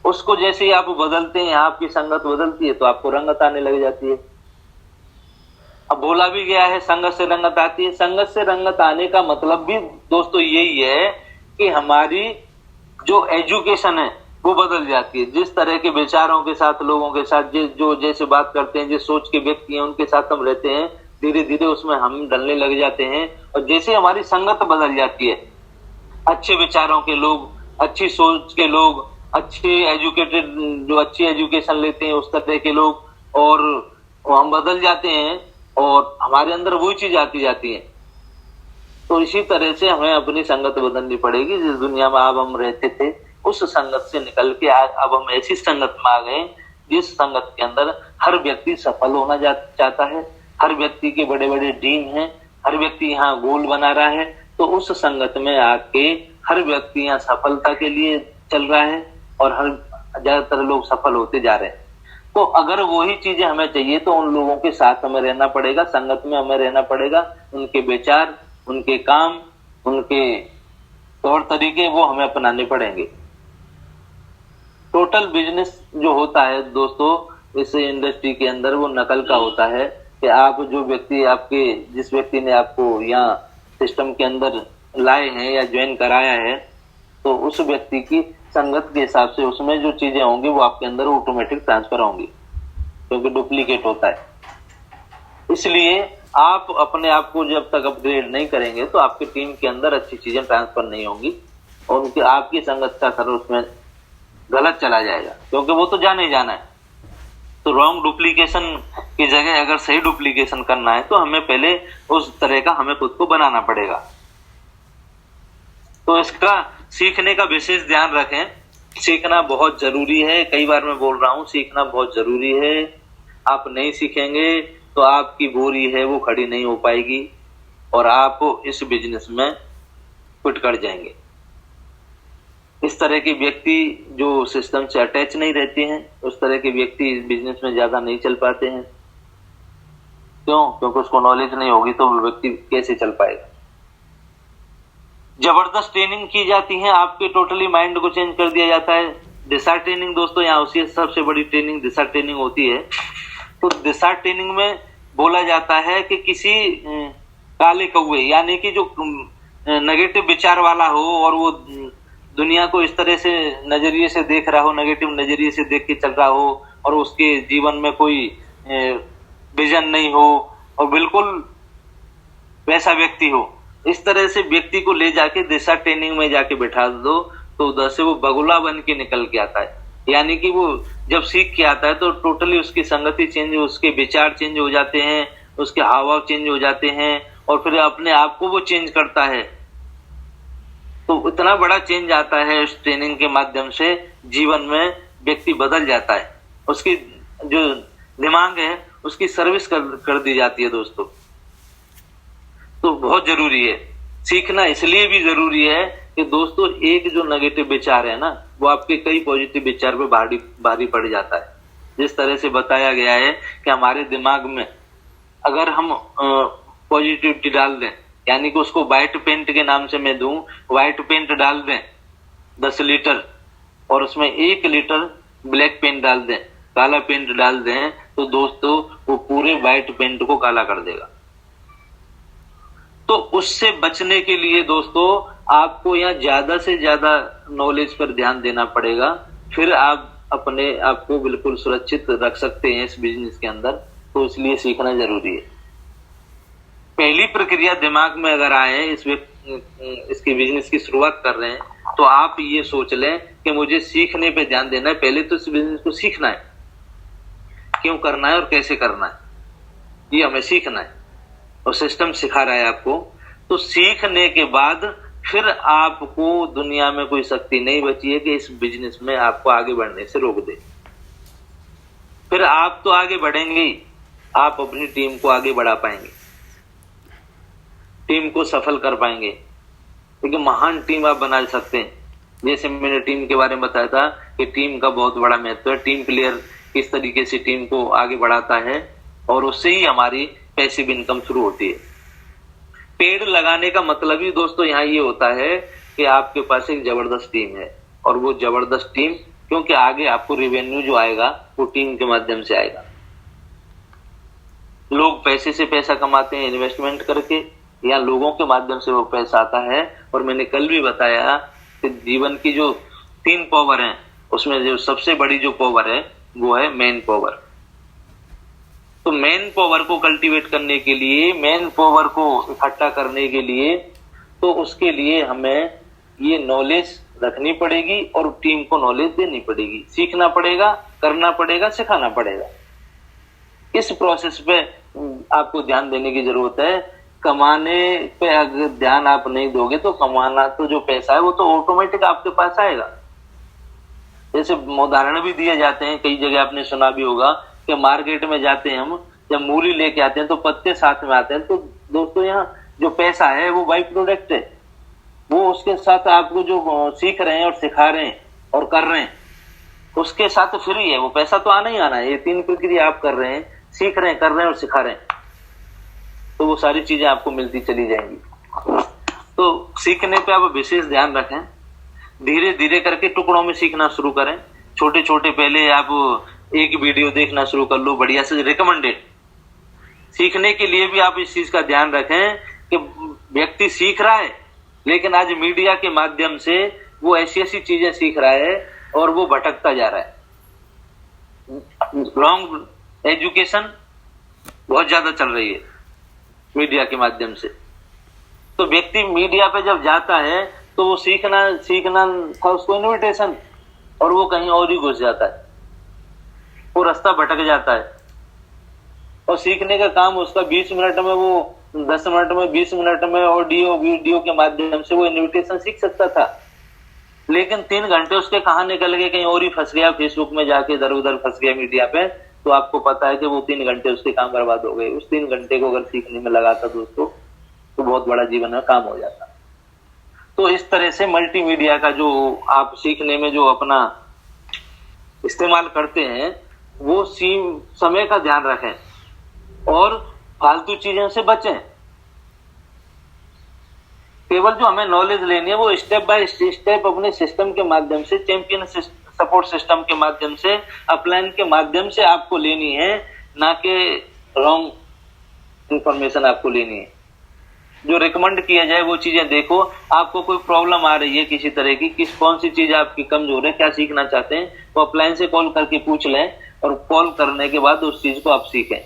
उसको जैसे ही आप बदलते हैं, आपकी संगत बदलती है तो आपको रंगत आने लग जाती है। अब बोला भी गया है संगत से रंगत आती है। संगत से रंगत आने का मतलब भी दोस्तों यही है कि हमारी जो एजुकेशन है वो बदल जाती है। जिस तरह के विचारों के साथ, लोगों के साथ जो जैसे बात करते हैं, जिस सोच के व्यक्ति हैं उनके साथ हम रहते हैं, धीरे धीरे उसमें हम ढलने लग जाते हैं। और जैसे हमारी संगत बदल जाती है, अच्छे विचारों के लोग, अच्छी सोच के लोग, अच्छे एजुकेटेड, जो अच्छी एजुकेशन लेते हैं उस तरह के लोग, और हम बदल जाते हैं और हमारे अंदर वही चीज आती जाती है। तो इसी तरह से हमें अपनी संगत बदलनी पड़ेगी। जिस दुनिया में अब हम रहते थे उस संगत से निकल के आज अब हम ऐसी संगत में आ गए जिस संगत के अंदर हर व्यक्ति सफल होना चाहता है, हर व्यक्ति के बड़े बड़े ड्रीम हैं, हर व्यक्ति यहाँ गोल बना रहा है। तो उस संगत में आके हर व्यक्ति यहाँ सफलता के लिए चल रहा है और हर ज्यादातर लोग सफल होते जा रहे हैं। तो अगर वही चीजें हमें चाहिए तो उन लोगों के साथ हमें रहना पड़ेगा, संगत में हमें रहना पड़ेगा। उनके विचार, उनके काम, उनके तौर तरीके वो हमें अपनाने पड़ेंगे। टोटल बिजनेस जो होता है दोस्तों इस इंडस्ट्री के अंदर, वो नकल का होता है कि आप जो व्यक्ति, आपके जिस व्यक्ति ने आपको यहाँ सिस्टम के अंदर लाए हैं या ज्वाइन कराया है, तो उस व्यक्ति की संगत के हिसाब से उसमें जो चीजें होंगी वो आपके अंदर ऑटोमेटिक ट्रांसफर होंगी, क्योंकि डुप्लीकेट होता है। इसलिए आप अपने आप को जब तक अपग्रेड नहीं करेंगे तो आपकी टीम के अंदर अच्छी चीजें ट्रांसफर नहीं होंगी और उनकी आपकी संगत का असर उसमें गलत चला जाएगा, क्योंकि वो तो जाना ही जाना है। तो रॉन्ग डुप्लीकेशन की जगह अगर सही डुप्लीकेशन करना है तो हमें पहले उस तरह का हमें खुद को बनाना पड़ेगा। तो इसका सीखने का विशेष ध्यान रखें। सीखना बहुत जरूरी है, कई बार मैं बोल रहा हूँ, सीखना बहुत जरूरी है। आप नहीं सीखेंगे तो आपकी बोरी है वो खड़ी नहीं हो पाएगी और आप इस बिजनेस में क्विट कर जाएंगे। इस तरह के व्यक्ति जो सिस्टम से अटैच नहीं रहते हैं, उस तरह के व्यक्ति इस बिजनेस में ज्यादा नहीं चल पाते हैं। क्यों? क्योंकि उसको नॉलेज नहीं होगी तो व्यक्ति कैसे चल पाएगा। जबरदस्त ट्रेनिंग की जाती है, आपके टोटली माइंड को चेंज कर दिया जाता है। दिशा ट्रेनिंग दोस्तों यहाँ उसी सबसे बड़ी ट्रेनिंग दिशा ट्रेनिंग होती है। तो दिशा ट्रेनिंग में बोला जाता है कि किसी काले कौवे, यानी कि जो नेगेटिव विचार वाला हो और वो दुनिया को इस तरह से नजरिए से देख रहा हो, नेगेटिव नजरिए से देख के चल रहा हो और उसके जीवन में कोई विजन नहीं हो और बिल्कुल वैसा व्यक्ति हो, इस तरह से व्यक्ति को ले जाके दिशा ट्रेनिंग में जाके बैठा दो तो उधर से वो बगुला बन के निकल के आता है। यानी कि वो जब सीख के आता है तो टोटली उसकी संगति चेंज, उसके विचार चेंज हो जाते हैं, उसके हाव भाव चेंज हो जाते हैं और फिर अपने आप को वो चेंज करता है। तो इतना बड़ा चेंज आता है इस ट्रेनिंग के माध्यम से, जीवन में व्यक्ति बदल जाता है, उसकी जो दिमाग है उसकी सर्विस कर दी जाती है दोस्तों। तो बहुत जरूरी है सीखना, इसलिए भी जरूरी है कि दोस्तों एक जो नेगेटिव विचार है ना, वो आपके कई पॉजिटिव विचार पे भारी पड़ जाता है। जिस तरह से बताया गया है कि हमारे दिमाग में अगर हम पॉजिटिविटी डाल दें, यानी कि उसको व्हाइट पेंट के नाम से मैं दूं, व्हाइट पेंट डाल दें 10 लीटर और उसमें 1 लीटर ब्लैक पेंट डाल दें, काला पेंट डाल दें, तो दोस्तों वो पूरे व्हाइट पेंट को काला कर देगा। तो उससे बचने के लिए दोस्तों आपको यहाँ ज्यादा से ज्यादा नॉलेज पर ध्यान देना पड़ेगा, फिर आप अपने आप को बिल्कुल सुरक्षित रख सकते हैं इस बिजनेस के अंदर। तो इसलिए सीखना जरूरी है। पहली प्रक्रिया दिमाग में अगर आए इसके बिजनेस की शुरुआत कर रहे हैं, तो आप ये सोच लें कि मुझे सीखने पे ध्यान देना है। पहले तो इस बिजनेस को सीखना है, क्यों करना है और कैसे करना है, ये हमें सीखना है और सिस्टम सिखा रहा है आपको। तो सीखने के बाद फिर आपको दुनिया में कोई शक्ति नहीं बची है कि इस बिजनेस में आपको आगे बढ़ने से रोक दे। फिर आप तो आगे बढ़ेंगे ही, आप अपनी टीम को आगे बढ़ा पाएंगे, टीम को सफल कर पाएंगे, क्योंकि महान टीम आप बना सकते हैं। जैसे मैंने टीम के बारे में बताया था कि टीम का बहुत बड़ा महत्व है। टीम प्लेयर किस तरीके से टीम को आगे बढ़ाता है और उससे ही हमारी पैसिव इनकम शुरू होती है। पेड़ लगाने का मतलब ही दोस्तों यहाँ ये होता है कि आपके पास एक जबरदस्त टीम है, और वो जबरदस्त टीम, क्योंकि आगे आपको रेवेन्यू जो आएगा वो टीम के माध्यम से आएगा। लोग पैसे से पैसा कमाते हैं इन्वेस्टमेंट करके, या लोगों के माध्यम से वो पैसा आता है। और मैंने कल भी बताया कि जीवन की जो 3 पावर हैं, उसमें जो सबसे बड़ी जो पावर है वो है मैन पावर। तो मैन पावर को कल्टीवेट करने के लिए, मैन पावर को इकट्ठा करने के लिए, तो उसके लिए हमें ये नॉलेज रखनी पड़ेगी और टीम को नॉलेज देनी पड़ेगी, सीखना पड़ेगा, करना पड़ेगा, सिखाना पड़ेगा। इस प्रोसेस पे आपको ध्यान देने की जरूरत है। कमाने पे अगर ध्यान आप नहीं दोगे तो कमाना तो जो पैसा है वो तो ऑटोमेटिक आपके पास आएगा। जैसे उदाहरण भी दिए जाते हैं, कई जगह आपने सुना भी होगा कि मार्केट में जाते हैं हम, जब मूली लेके आते हैं तो पत्ते साथ में आते हैं। तो दोस्तों यहाँ जो पैसा है वो बाई प्रोडक्ट है, वो उसके साथ आपको जो सीख रहे हैं और सिखा रहे हैं और कर रहे हैं उसके साथ फ्री है। वो पैसा तो आना ही आना है। ये 3 प्रक्रिया आप कर रहे हैं, सीख रहे हैं, कर रहे हैं और सिखा रहे हैं, तो वो सारी चीजें आपको मिलती चली जाएंगी। तो सीखने पे आप विशेष ध्यान रखें, धीरे धीरे करके टुकड़ों में सीखना शुरू करें। छोटे छोटे पहले आप एक वीडियो देखना शुरू कर लो, बढ़िया से रिकमेंडेड। सीखने के लिए भी आप इस चीज का ध्यान रखें कि व्यक्ति सीख रहा है, लेकिन आज मीडिया के माध्यम से वो ऐसी ऐसी चीजें सीख रहा है और वो भटकता जा रहा है। रॉन्ग एजुकेशन बहुत ज्यादा चल रही है मीडिया के माध्यम से। तो व्यक्ति मीडिया पे जब जाता है तो वो सीखना था उसको इन्विटेशन, और वो कहीं और ही घुस जाता है, वो रास्ता भटक जाता है। और सीखने का काम उसका 20 मिनट में, वो 10 मिनट में, 20 मिनट में ऑडियो वीडियो के माध्यम से वो इन्विटेशन सीख सकता था, लेकिन 3 घंटे उसके कहाँ निकल गए, कहीं और ही फंस गया, फेसबुक में जाके इधर उधर फंस गया मीडिया पे। तो आपको पता है कि वो 3 घंटे उसके काम बर्बाद हो गए। उस 3 घंटे को अगर सीखने में लगाता दोस्तों तो बहुत बड़ा जीवन में काम हो जाता। तो इस तरह से मल्टीमीडिया का जो आप सीखने में जो अपना इस्तेमाल करते हैं वो समय का ध्यान रखें और फालतू चीजों से बचें। केवल जो हमें नॉलेज लेनी है वो स्टेप बाय स्टेप अपने सिस्टम के माध्यम से, चैंपियन सपोर्ट सिस्टम के माध्यम से, अपलाइन के माध्यम से आपको लेनी है, ना कि रॉन्ग इंफॉर्मेशन आपको लेनी है। जो रिकमेंड किया जाए वो चीजें देखो। आपको कोई प्रॉब्लम आ रही है किसी तरह की, कौन सी चीज आपकी कमजोर है, क्या सीखना चाहते हैं, तो अपलाइन से कॉल करके पूछ लें, और कॉल करने के बाद उस चीज को आप सीखें,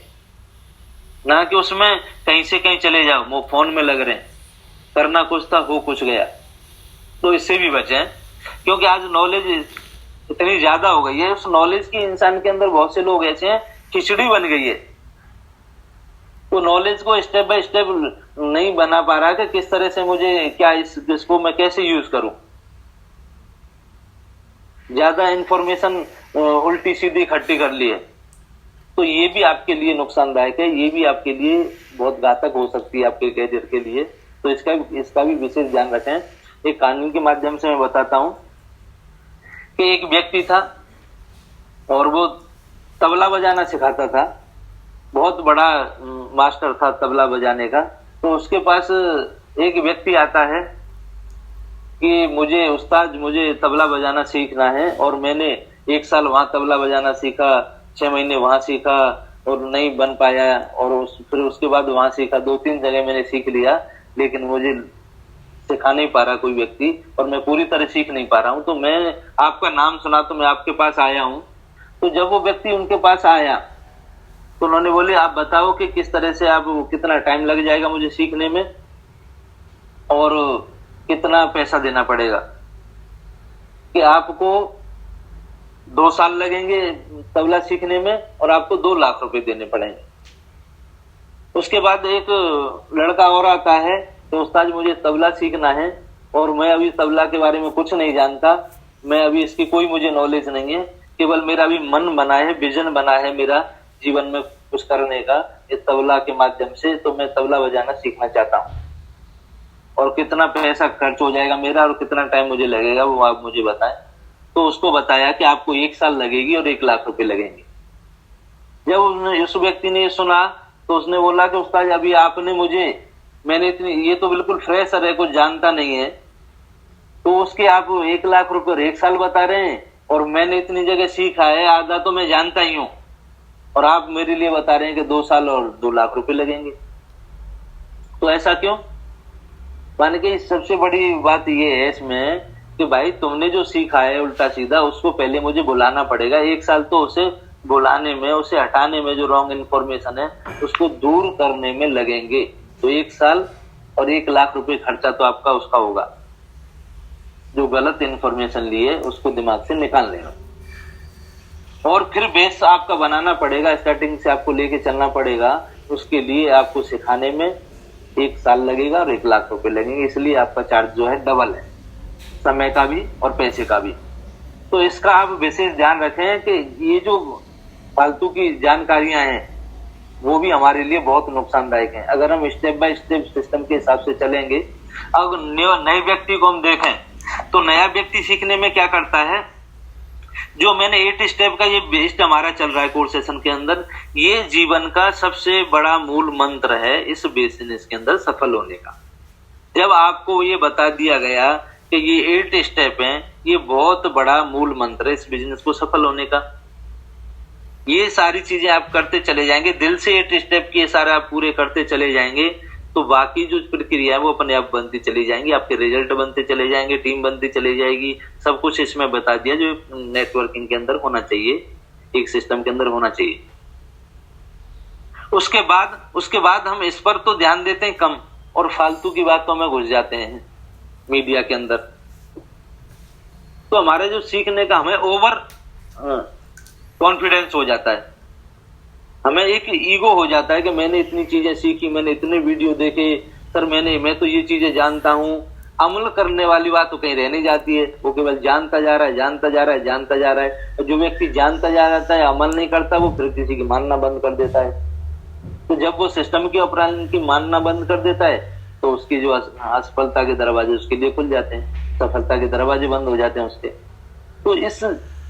ना कि उसमें कहीं से कहीं चले जाओ, वो फोन में लग रहे हैं, करना कुछ था हो कुछ गया। तो इससे भी बचें, क्योंकि आज नॉलेज इतनी ज्यादा हो गई है, उस नॉलेज की इंसान के अंदर बहुत से लोग ऐसे हैं, खिचड़ी बन गई है। वो नॉलेज को स्टेप बाय स्टेप नहीं बना पा रहा कि किस तरह से मुझे क्या इसको मैं कैसे यूज करूं। ज्यादा इंफॉर्मेशन उल्टी सीधी इकट्ठी कर ली है, तो ये भी आपके लिए नुकसानदायक है, ये भी आपके लिए बहुत घातक हो सकती है आपके कैरियर के लिए। तो इसका भी विशेष ध्यान रखें। एक कहानी के माध्यम से मैं बताता हूँ कि एक व्यक्ति था और वो तबला बजाना सिखाता था, बहुत बड़ा मास्टर था तबला बजाने का। तो उसके पास एक व्यक्ति आता है कि मुझे उस्ताद, मुझे तबला बजाना सीखना है, और मैंने 1 साल वहां तबला बजाना सीखा, 6 महीने वहां सीखा और नहीं बन पाया, और फिर उसके बाद वहां सीखा, 2-3 जगह मैंने सीख लिया, लेकिन मुझे सिखा नहीं पा रहा कोई व्यक्ति, और मैं पूरी तरह सीख नहीं पा रहा हूँ। तो मैं आपका नाम सुना तो मैं आपके पास आया हूँ। तो जब वो व्यक्ति उनके पास आया तो उन्होंने बोले, आप बताओ कि किस तरह से, आप कितना टाइम लग जाएगा मुझे सीखने में और कितना पैसा देना पड़ेगा। कि आपको 2 साल लगेंगे तबला सीखने में और आपको 2 लाख रुपए देने पड़ेंगे। उसके बाद एक लड़का और आता है, तो उस्ताद मुझे तबला सीखना है और मैं अभी तबला के बारे में कुछ नहीं जानता, मैं अभी इसकी कोई मुझे नॉलेज नहीं है, केवल मेरा अभी मन बना है, विजन बना है मेरा जीवन में कुछ करने का इस तबला के माध्यम से, तो मैं तबला बजाना सीखना चाहता हूँ, और कितना पैसा खर्च हो जाएगा मेरा और कितना टाइम मुझे लगेगा वो आप मुझे बताएं। तो उसको बताया कि आपको 1 साल लगेगी और 1 लाख रुपए लगेंगे। जब उस व्यक्ति ने सुना तो उसने बोला कि उस्ताद अभी आपने मुझे, मैंने इतनी, ये तो बिल्कुल फ्रेशर है, कुछ जानता नहीं है, तो उसके आप 1 लाख रुपए और 1 साल बता रहे हैं, और मैंने इतनी जगह सीखा है, आधा तो मैं जानता ही हूं, और आप मेरे लिए बता रहे हैं कि 2 साल और 2 लाख रुपए लगेंगे। तो ऐसा क्यों? माने कि सबसे बड़ी बात ये है इसमें कि भाई तुमने जो सीखा है उल्टा सीधा, उसको पहले मुझे बुलाना पड़ेगा। 1 साल तो उसे बुलाने में, उसे हटाने में, जो रॉन्ग इन्फॉर्मेशन है उसको दूर करने में लगेंगे। तो 1 साल और 1 लाख रुपए खर्चा तो आपका उसका होगा, जो गलत इन्फॉर्मेशन लिए उसको दिमाग से निकाल लेना। और फिर बेस आपका बनाना पड़ेगा, स्टार्टिंग से आपको लेके चलना पड़ेगा। उसके लिए आपको सिखाने में 1 साल लगेगा और 1 लाख रुपए लगेंगे, इसलिए आपका चार्ज जो है डबल है, समय का भी और पैसे का भी। तो इसका आप विशेष ध्यान रखें कि ये जो फालतू की जानकारियां हैं वो भी हमारे लिए बहुत नुकसानदायक हैं। अगर हम स्टेप बाय स्टेप सिस्टम के हिसाब से चलेंगे, अगर नए व्यक्ति को हम देखें तो नया व्यक्ति सीखने में क्या करता है, जो मैंने 8 स्टेप का ये बेस्ड हमारा चल रहा है कोर्स सेशन के अंदर, ये जीवन का सबसे बड़ा मूल मंत्र है इस बिजनेस के अंदर सफल होने का। जब आपको ये बता दिया गया कि ये 8 स्टेप हैं, ये बहुत बड़ा मूल मंत्र है इस बिजनेस को सफल होने का। ये सारी चीजें आप करते चले जाएंगे, दिल से 8 स्टेप की सारे आप पूरे करते चले जाएंगे, तो बाकी जो प्रक्रिया है वो अपने आप बनती चली जाएंगी, आपके रिजल्ट बनते चले जाएंगे, टीम बनती चली जाएगी, सब कुछ इसमें बता दिया जो नेटवर्किंग के अंदर होना चाहिए, एक सिस्टम के अंदर होना चाहिए। उसके बाद हम इस पर तो ध्यान देते हैं कम, और फालतू की बातों में घुस जाते हैं मीडिया के अंदर। तो हमारे जो सीखने का हमें ओवर कॉन्फिडेंस हो जाता है, हमें एक ईगो हो जाता है कि मैंने इतनी चीजें सीखी, मैंने इतने वीडियो देखे, सर मैं तो ये चीजें जानता हूँ। अमल करने वाली बात तो कहीं रह नहीं जाती है, वो केवल जानता जा रहा है, जानता जा रहा है, जानता जा रहा है। और जो व्यक्ति जानता जा रहा है, अमल नहीं करता, वो फिर किसी की मानना बंद कर देता है। तो जब वो सिस्टम के अपराध की मानना बंद कर देता है तो उसकी जो असफलता के दरवाजे उसके लिए खुल जाते हैं, सफलता के दरवाजे बंद हो जाते हैं उसके। तो इस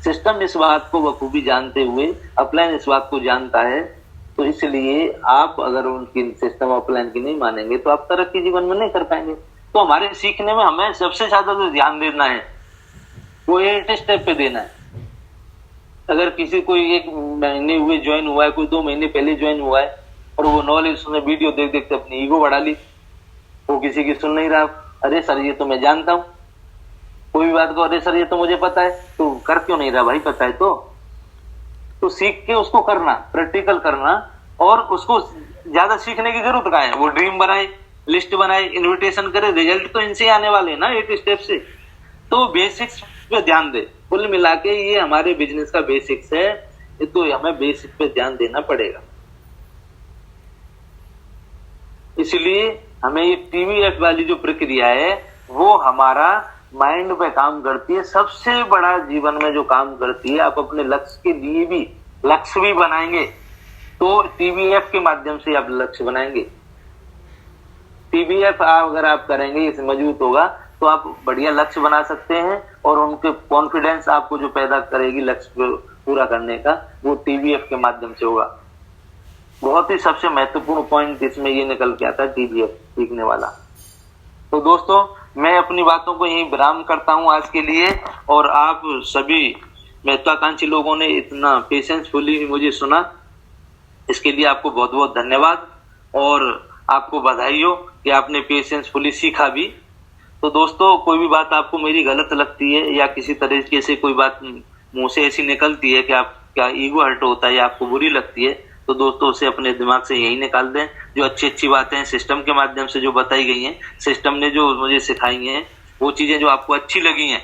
सिस्टम इस बात को बखूबी जानते हुए, अपलाइन इस बात को जानता है, तो इसलिए आप अगर उनकी सिस्टम अपलाइन की नहीं मानेंगे तो आप तरक्की जीवन में नहीं कर पाएंगे। तो हमारे सीखने में हमें सबसे ज्यादा जो ध्यान देना है वो 8 स्टेप पे देना है। अगर किसी कोई 1 महीने हुए ज्वाइन हुआ है, कोई 2 महीने पहले ज्वाइन हुआ है, और वो नॉलेज उसने वीडियो देख देख के अपनी ईगो बढ़ा ली, वो किसी की सुन नहीं रहा। अरे सर ये तो मैं जानता हूँ, कोई भी बात को अरे सर ये तो मुझे पता है, तो कर क्यों नहीं रहा भाई? पता है तो सीख के उसको करना, प्रैक्टिकल करना, और उसको ज्यादा सीखने की जरूरत कहाँ है? वो ड्रीम बनाए, लिस्ट बनाए, इन्विटेशन करे, रिजल्ट तो इनसे आने वाले हैं ना 8 स्टेप से। तो बेसिक्स पे ध्यान दे, कुल मिला के ये हमारे बिजनेस का बेसिक्स है, तो हमें बेसिक पे ध्यान देना पड़ेगा। इसलिए हमें ये TVF वाली जो प्रक्रिया है वो हमारा माइंड पे काम करती है, सबसे बड़ा जीवन में जो काम करती है। आप अपने लक्ष्य के लिए भी लक्ष्य भी बनाएंगे तो TVF के माध्यम से आप लक्ष्य बनाएंगे। TVF अगर आप करेंगे, इसे मजबूत होगा तो आप बढ़िया लक्ष्य बना सकते हैं, और उनके कॉन्फिडेंस आपको जो पैदा करेगी लक्ष्य पूरा करने का, वो TBF के माध्यम से होगा। बहुत ही सबसे महत्वपूर्ण पॉइंट इसमें ये निकल के आता है, TBF सीखने वाला। तो दोस्तों, मैं अपनी बातों को यही विराम करता हूं आज के लिए, और आप सभी महत्वाकांक्षी लोगों ने इतना पेशेंसफुली मुझे सुना, इसके लिए आपको बहुत बहुत धन्यवाद, और आपको बधाई हो कि आपने पेशेंसफुली सीखा भी। तो दोस्तों, कोई भी बात आपको मेरी गलत लगती है, या किसी तरीके से कोई बात मुंह से ऐसी निकलती है कि आपका ईगो हर्ट होता है या आपको बुरी लगती है, तो दोस्तों उसे अपने दिमाग से यही निकाल दें। जो अच्छी अच्छी बातें सिस्टम के माध्यम से जो बताई गई हैं, सिस्टम ने जो मुझे सिखाई हैं, वो चीजें जो आपको अच्छी लगी हैं,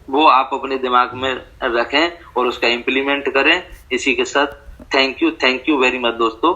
वो आप अपने दिमाग में रखें और उसका इम्प्लीमेंट करें। इसी के साथ थैंक यू वेरी मच दोस्तों।